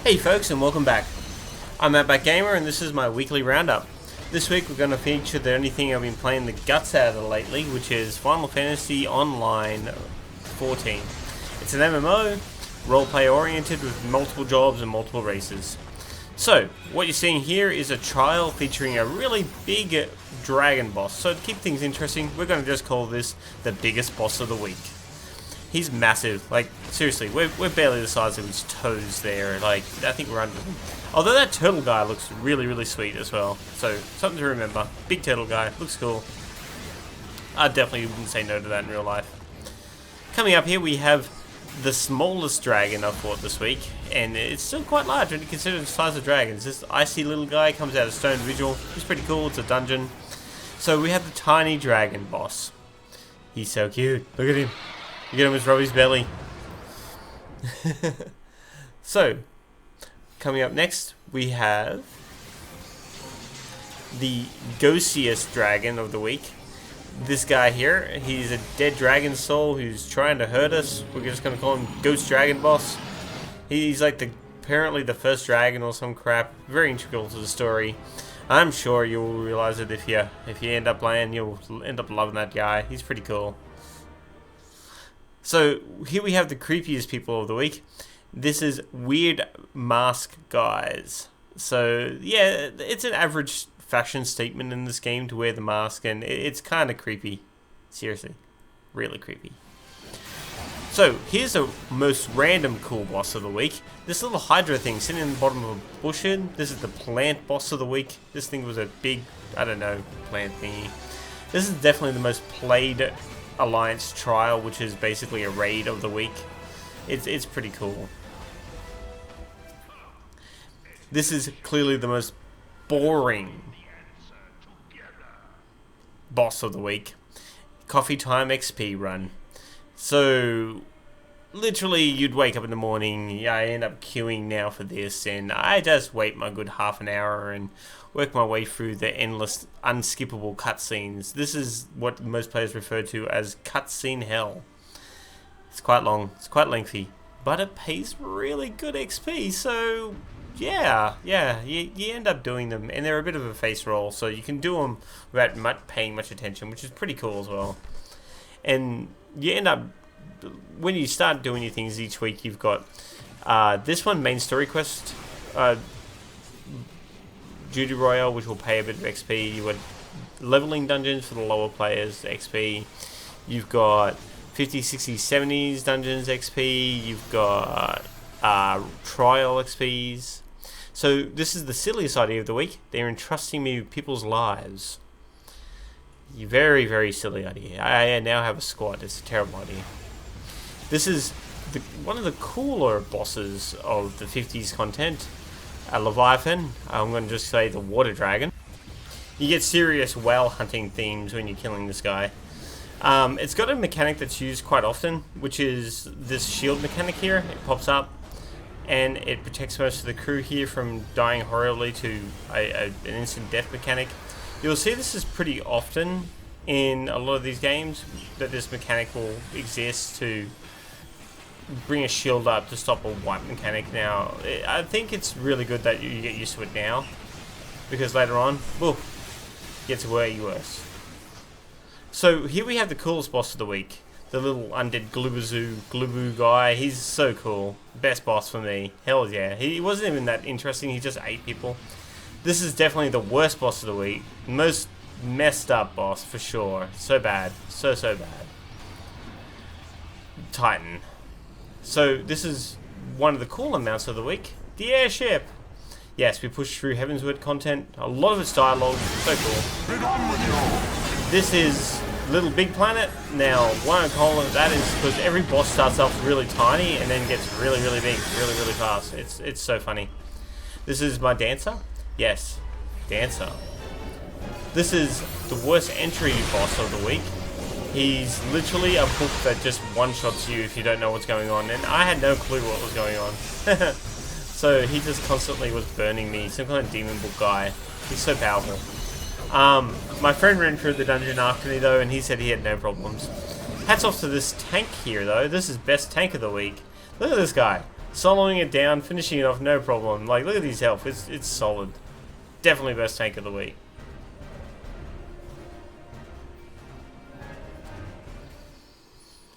Hey folks, and welcome back. I'm Outback Gamer and this is my weekly roundup. This week we're going to feature the only thing I've been playing the guts out of lately, which is Final Fantasy Online 14. It's an MMO, roleplay oriented with multiple jobs and multiple races. So, what you're seeing here is a trial featuring a really big dragon boss. So to keep things interesting, we're going to just call this the biggest boss of the week. He's massive, like, seriously, we're barely the size of his toes there, like, I think we're under him. Although that turtle guy looks really, really sweet as well, so, something to remember. Big turtle guy, looks cool. I definitely wouldn't say no to that in real life. Coming up here, we have the smallest dragon I've fought this week, and it's still quite large when you consider the size of dragons. This icy little guy comes out of stone visual, he's pretty cool, it's a dungeon. So we have the tiny dragon boss. He's so cute, look at him. You get him with Robbie's belly. So, coming up next, we have the ghostliest dragon of the week. This guy here, he's a dead dragon soul who's trying to hurt us. We're just going to call him Ghost Dragon Boss. He's like apparently the first dragon or some crap. Very integral to the story. I'm sure you'll realize it if you end up playing. You'll end up loving that guy. He's pretty cool. So, here we have the creepiest people of the week. This is Weird Mask Guys. So, yeah, it's an average fashion statement in this game to wear the mask, and it's kind of creepy. Seriously. Really creepy. So, here's the most random cool boss of the week. This little Hydra thing sitting in the bottom of a bush. This is the plant boss of the week. This thing was a big, I don't know, plant thingy. This is definitely the most played Alliance trial, which is basically a raid of the week. It's pretty cool. This is clearly the most boring boss of the week. Coffee time XP run. So literally you'd wake up in the morning, I end up queuing now for this, and I just wait my good half an hour and work my way through the endless, unskippable cutscenes. This is what most players refer to as cutscene hell. It's quite long, it's quite lengthy, but it pays really good XP, so yeah, you end up doing them, and they're a bit of a face roll, so you can do them without paying much attention, which is pretty cool as well. And you end up, when you start doing your things each week, you've got this one, main story quest, Duty Royale, which will pay a bit of XP. You've got leveling dungeons for the lower players, XP. You've got 50, 60, 70s dungeons XP. You've got trial XPs. So this is the silliest idea of the week. They're entrusting me with people's lives. Very, very silly idea. I now have a squad. It's a terrible idea. This is one of the cooler bosses of the 50s content. A Leviathan. I'm going to just say the water dragon. You get serious whale hunting themes when you're killing this guy. It's got a mechanic that's used quite often, which is this shield mechanic here. It pops up and it protects most of the crew here from dying horribly to an instant death mechanic. You'll see this is pretty often in a lot of these games, that this mechanic will exist to bring a shield up to stop a wipe mechanic. Now, I think it's really good that you get used to it now, because later on, woof, it gets way worse. So here we have the coolest boss of the week, the little undead Gluboo guy. He's so cool. Best boss for me. Hell yeah. He wasn't even that interesting, he just ate people. This is definitely the worst boss of the week. Most messed up boss for sure. So bad. So bad. Titan. So this is one of the cooler mounts of the week, the airship. Yes, we push through Heavensward content. A lot of it's dialogue. So cool. This is Little Big Planet. Now, why I call it that is because every boss starts off really tiny and then gets really, really big, really, really fast. It's so funny. This is my Dancer. Yes, Dancer. This is the worst entry boss of the week. He's literally a book that just one-shots you if you don't know what's going on, and I had no clue what was going on. So he just constantly was burning me, some kind of demon book guy. He's so powerful. My friend ran through the dungeon after me though, and he said he had no problems. Hats off to this tank here though. This is best tank of the week. Look at this guy. Soloing it down, finishing it off, no problem. Like, look at his health. It's solid. Definitely best tank of the week.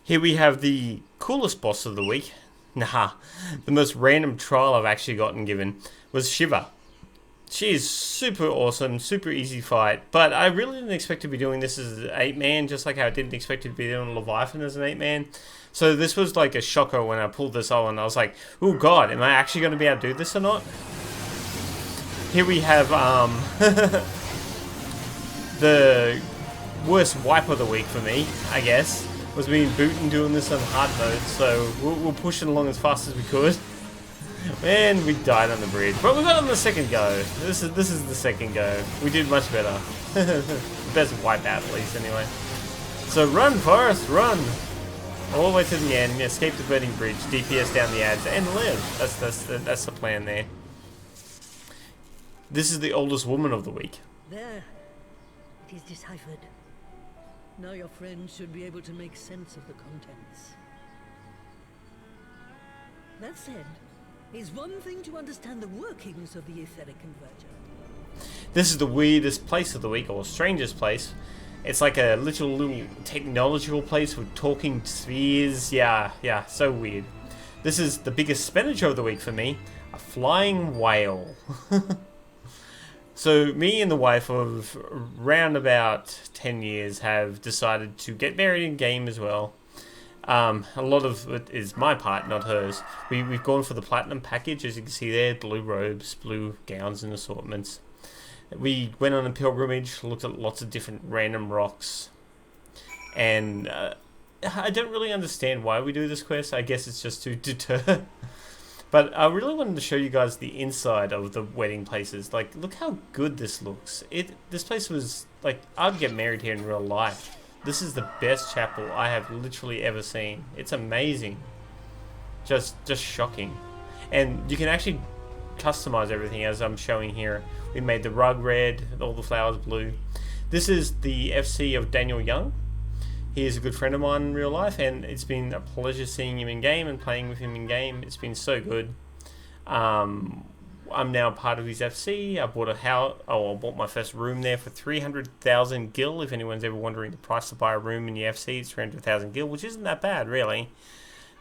Here we have the coolest boss of the week. Nah, the most random trial I've actually gotten given was Shiva. She is super awesome, super easy fight, but I really didn't expect to be doing this as an 8-man, just like how I didn't expect to be doing Leviathan as an 8-man. So this was like a shocker when I pulled this on. I was like, oh god, am I actually going to be able to do this or not? Here we have the worst wipe of the week for me, I guess, was being boot and doing this on hard mode, so we'll push it along as fast as we could. And we died on the bridge, but we got on the second go. This is the second go. We did much better. Best wipeout at least, anyway. So run, Forrest, run! All the way to the end, escape the burning bridge, DPS down the ads, and live. That's the plan there. This is the oldest woman of the week. There. It is deciphered. Now your friend should be able to make sense of the contents. That said, it's one thing to understand the workings of the etheric converter. This is the weirdest place of the week, or strangest place. It's like a little technological place with talking spheres. Yeah, so weird. This is the biggest expenditure of the week for me. A flying whale. So me and the wife of round about 10 years have decided to get married in game as well. A lot of it is my part, not hers. We've gone for the platinum package, as you can see there. Blue robes, blue gowns and assortments. We went on a pilgrimage, looked at lots of different random rocks. And I don't really understand why we do this quest. I guess it's just to deter. But I really wanted to show you guys the inside of the wedding places. Like, look how good this looks. This place was, like, I'd get married here in real life. This is the best chapel I have literally ever seen. It's amazing. Just shocking. And you can actually customize everything as I'm showing here. We made the rug red, all the flowers blue. This is the FC of Daniel Young. He is a good friend of mine in real life, and it's been a pleasure seeing him in game and playing with him in game. It's been so good. I'm now part of his FC. I bought a house. I bought my first room there for 300,000 gil. If anyone's ever wondering the price to buy a room in the FC, it's 300,000 gil, which isn't that bad, really.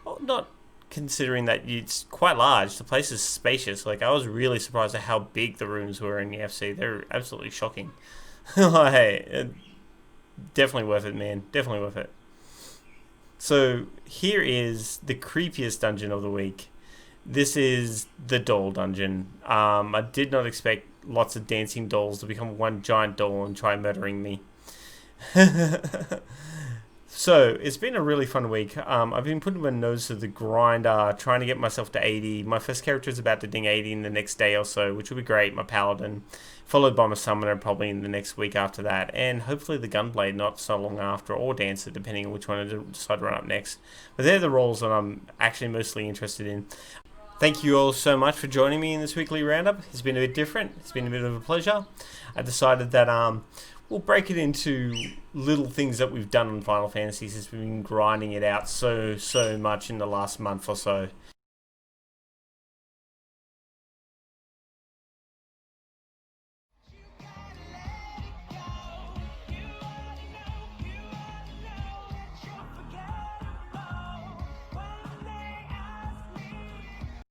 Well, not considering that it's quite large. The place is spacious. Like, I was really surprised at how big the rooms were in the FC. They're absolutely shocking. Hey, definitely worth it, man. Definitely worth it. So here is the creepiest dungeon of the week. This is the doll dungeon. I did not expect lots of dancing dolls to become one giant doll and try murdering me. So it's been a really fun week. I've been putting my nose to the grinder, trying to get myself to 80. My first character is about to ding 80 in the next day or so, which will be great. My paladin, followed by my summoner probably in the next week after that, and hopefully the gunblade not so long after, or dancer, depending on which one I decide to run up next. But they're the roles that I'm actually mostly interested in. Thank you all so much for joining me in this weekly roundup. It's been a bit different. It's been a bit of a pleasure. I decided that we'll break it into little things that we've done in Final Fantasy since we've been grinding it out so much in the last month or so.